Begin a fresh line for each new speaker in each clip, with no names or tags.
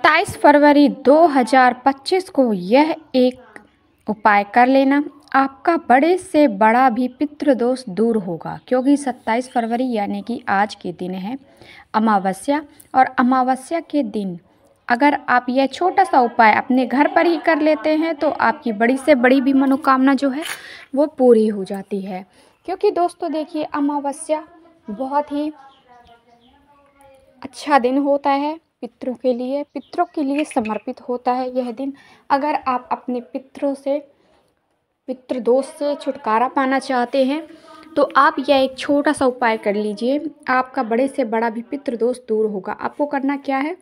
27 फरवरी 2025 को यह एक उपाय कर लेना, आपका बड़े से बड़ा भी पितृदोष दूर होगा। क्योंकि 27 फरवरी यानी कि आज के दिन है अमावस्या, और अमावस्या के दिन अगर आप यह छोटा सा उपाय अपने घर पर ही कर लेते हैं तो आपकी बड़ी से बड़ी भी मनोकामना जो है वो पूरी हो जाती है। क्योंकि दोस्तों देखिए, अमावस्या बहुत ही अच्छा दिन होता है पितरों के लिए समर्पित होता है यह दिन। अगर आप अपने पितृदोष से छुटकारा पाना चाहते हैं तो आप यह एक छोटा सा उपाय कर लीजिए, आपका बड़े से बड़ा भी पितृदोष दूर होगा। आपको करना क्या है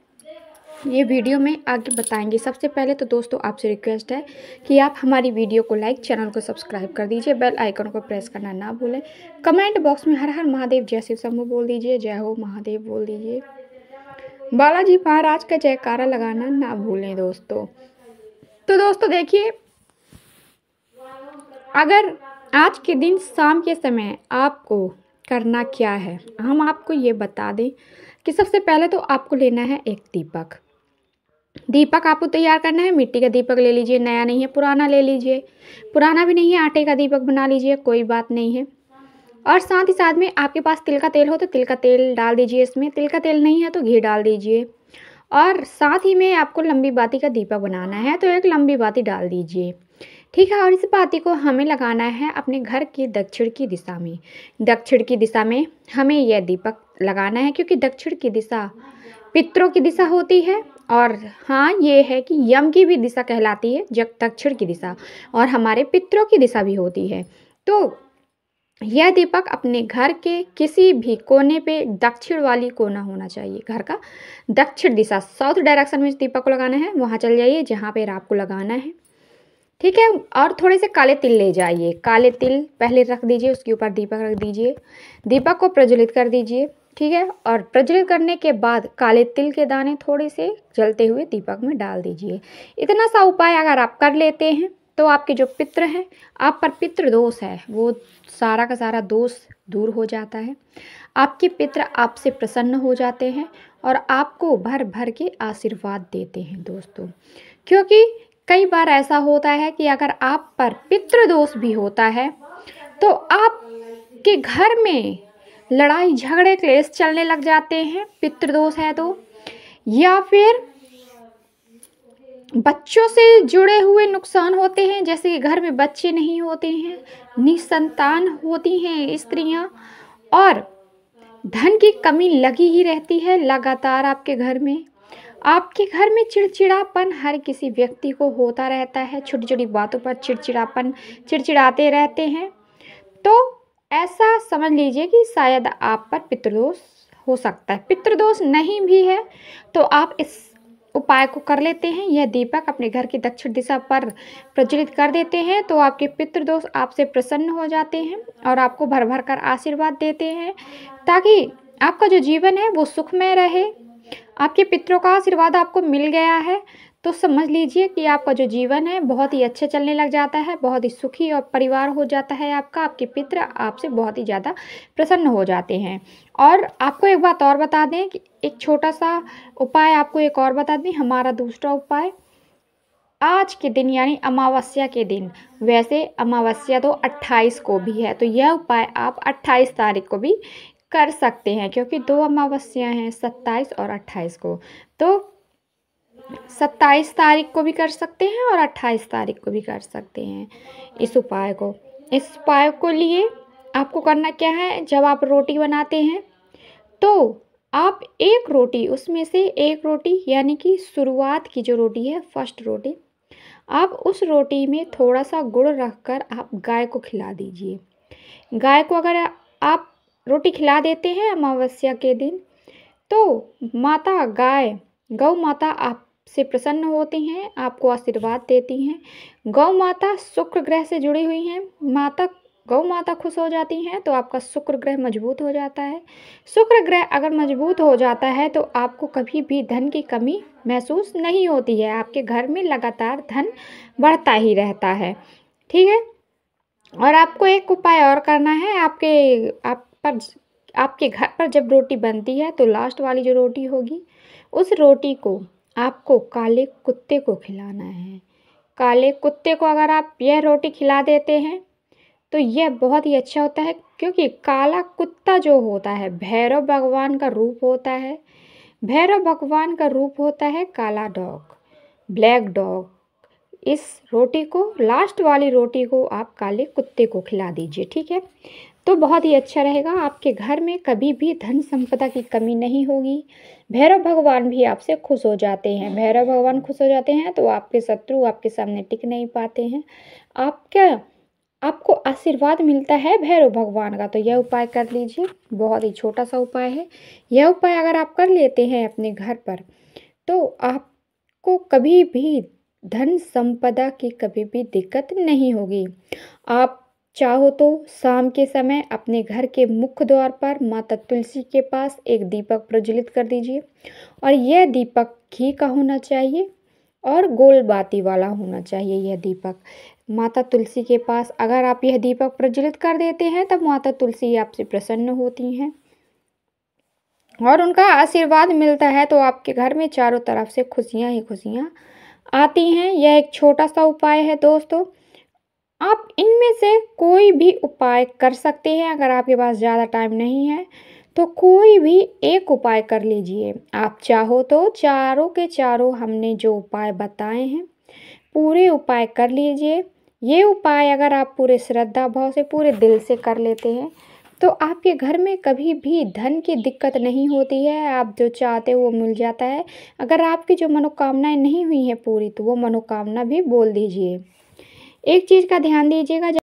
ये वीडियो में आगे बताएंगे। सबसे पहले तो दोस्तों आपसे रिक्वेस्ट है कि आप हमारी वीडियो को लाइक, चैनल को सब्सक्राइब कर दीजिए, बेल आइकन को प्रेस करना ना भूलें। कमेंट बॉक्स में हर हर महादेव जय शिव शंभू बोल दीजिए, जय हो महादेव बोल दीजिए, बालाजी महाराज का जयकारा लगाना ना भूलें दोस्तों। तो दोस्तों देखिए, अगर आज के दिन शाम के समय आपको करना क्या है, हम आपको ये बता दें कि सबसे पहले तो आपको लेना है एक दीपक आपको तैयार करना है। मिट्टी का दीपक ले लीजिए, नया नहीं है पुराना ले लीजिए, पुराना भी नहीं है आटे का दीपक बना लीजिए, कोई बात नहीं है। और साथ ही साथ में आपके पास तिल का तेल हो तो तिल का तेल डाल दीजिए इसमें, तिल का तेल नहीं है तो घी डाल दीजिए। और साथ ही में आपको लंबी बाती का दीपक बनाना है तो एक लंबी बाती डाल दीजिए, ठीक है। और इस बाती को हमें लगाना है अपने घर की दक्षिण की दिशा में हमें यह दीपक लगाना है, क्योंकि दक्षिण की दिशा पितरों की दिशा होती है। और हाँ, ये है कि यम की भी दिशा कहलाती है जब दक्षिण की दिशा, और हमारे पितरों की दिशा भी होती है। तो यह दीपक अपने घर के किसी भी कोने पे दक्षिण वाली कोना होना चाहिए, घर का दक्षिण दिशा, साउथ डायरेक्शन में इस दीपक को लगाना है। वहाँ चल जाइए जहाँ पे आपको लगाना है, ठीक है। और थोड़े से काले तिल ले जाइए, काले तिल पहले रख दीजिए, उसके ऊपर दीपक रख दीजिए, दीपक को प्रज्वलित कर दीजिए, ठीक है। और प्रज्वलित करने के बाद काले तिल के दाने थोड़े से जलते हुए दीपक में डाल दीजिए। इतना सा उपाय अगर आप कर लेते हैं तो आपके जो पितृ हैं, आप पर पितृ दोष है, वो सारा का सारा दोष दूर हो जाता है। आपके पितृ आपसे प्रसन्न हो जाते हैं और आपको भर भर के आशीर्वाद देते हैं दोस्तों। क्योंकि कई बार ऐसा होता है कि अगर आप पर पितृ दोष भी होता है तो आपके घर में लड़ाई झगड़े क्लेश चलने लग जाते हैं, पितृदोष है तो, या फिर बच्चों से जुड़े हुए नुकसान होते हैं, जैसे कि घर में बच्चे नहीं होते हैं, निसंतान होती हैं स्त्रियां, और धन की कमी लगी ही रहती है लगातार आपके घर में चिड़चिड़ापन हर किसी व्यक्ति को होता रहता है, छोटी छोटी बातों पर चिड़चिड़ाते रहते हैं। तो ऐसा समझ लीजिए कि शायद आप पर पितृदोष हो सकता है। पितृदोष नहीं भी है तो आप इस उपाय को कर लेते हैं, यह दीपक अपने घर की दक्षिण दिशा पर प्रज्वलित कर देते हैं तो आपके पितृदोष आपसे प्रसन्न हो जाते हैं और आपको भर भर कर आशीर्वाद देते हैं, ताकि आपका जो जीवन है वो सुखमय रहे। आपके पितरों का आशीर्वाद आपको मिल गया है तो समझ लीजिए कि आपका जो जीवन है बहुत ही अच्छे चलने लग जाता है, बहुत ही सुखी और परिवार हो जाता है आपका। आपके पितर आपसे बहुत ही ज़्यादा प्रसन्न हो जाते हैं। और आपको एक बात और बता दें कि एक छोटा सा उपाय आपको एक और बता दें, हमारा दूसरा उपाय आज के दिन यानी अमावस्या के दिन, वैसे अमावस्या तो 28 को भी है, तो यह उपाय आप 28 तारीख को भी कर सकते हैं, क्योंकि दो अमावस्या हैं 27 और 28 को। तो 27 तारीख को भी कर सकते हैं और 28 तारीख को भी कर सकते हैं इस उपाय को लिए आपको करना क्या है, जब आप रोटी बनाते हैं तो आप एक रोटी, उसमें से एक रोटी यानी कि शुरुआत की जो रोटी है, फर्स्ट रोटी, आप उस रोटी में थोड़ा सा गुड़ रखकर आप गाय को खिला दीजिए। गाय को अगर आप रोटी खिला देते हैं अमावस्या के दिन तो गौ माता आपसे प्रसन्न होती हैं, आपको आशीर्वाद देती हैं। गौ माता शुक्र ग्रह से जुड़ी हुई हैं, गौ माता खुश हो जाती हैं तो आपका शुक्र ग्रह मजबूत हो जाता है। शुक्र ग्रह अगर मजबूत हो जाता है तो आपको कभी भी धन की कमी महसूस नहीं होती है, आपके घर में लगातार धन बढ़ता ही रहता है, ठीक है। और आपको एक उपाय और करना है, आपके घर पर जब रोटी बनती है तो लास्ट वाली जो रोटी होगी उस रोटी को आपको काले कुत्ते को खिलाना है। काले कुत्ते को अगर आप यह रोटी खिला देते हैं तो यह बहुत ही अच्छा होता है, क्योंकि काला कुत्ता जो होता है भैरव भगवान का रूप होता है। भैरव भगवान का रूप होता है काला डॉग, ब्लैक डॉग। इस रोटी को, लास्ट वाली रोटी को आप काले कुत्ते को खिला दीजिए, ठीक है। तो बहुत ही अच्छा रहेगा, आपके घर में कभी भी धन संपदा की कमी नहीं होगी। भैरव भगवान भी आपसे खुश हो जाते हैं। भैरव भगवान खुश हो जाते हैं तो आपके शत्रु आपके सामने टिक नहीं पाते हैं। आपको आशीर्वाद मिलता है भैरव भगवान का। तो यह उपाय कर लीजिए, बहुत ही छोटा सा उपाय है। यह उपाय अगर आप कर लेते हैं अपने घर पर तो आपको कभी भी धन संपदा की कभी भी दिक्कत नहीं होगी। आप चाहो तो शाम के समय अपने घर के मुख्य द्वार पर माता तुलसी के पास एक दीपक प्रज्वलित कर दीजिए, और यह दीपक घी का होना चाहिए और गोल बाती वाला होना चाहिए। यह दीपक माता तुलसी के पास अगर आप यह दीपक प्रज्वलित कर देते हैं तब माता तुलसी आपसे प्रसन्न होती हैं और उनका आशीर्वाद मिलता है, तो आपके घर में चारों तरफ से खुशियां ही खुशियां आती हैं। यह एक छोटा सा उपाय है दोस्तों, आप इनमें से कोई भी उपाय कर सकते हैं। अगर आपके पास ज़्यादा टाइम नहीं है तो कोई भी एक उपाय कर लीजिए। आप चाहो तो चारों के चारों हमने जो उपाय बताए हैं पूरे उपाय कर लीजिए। ये उपाय अगर आप पूरे श्रद्धा भाव से पूरे दिल से कर लेते हैं तो आपके घर में कभी भी धन की दिक्कत नहीं होती है। आप जो चाहते हो वो मिल जाता है। अगर आपकी जो मनोकामनाएं नहीं हुई हैं पूरी तो वो मनोकामना भी बोल दीजिए। एक चीज़ का ध्यान दीजिएगा,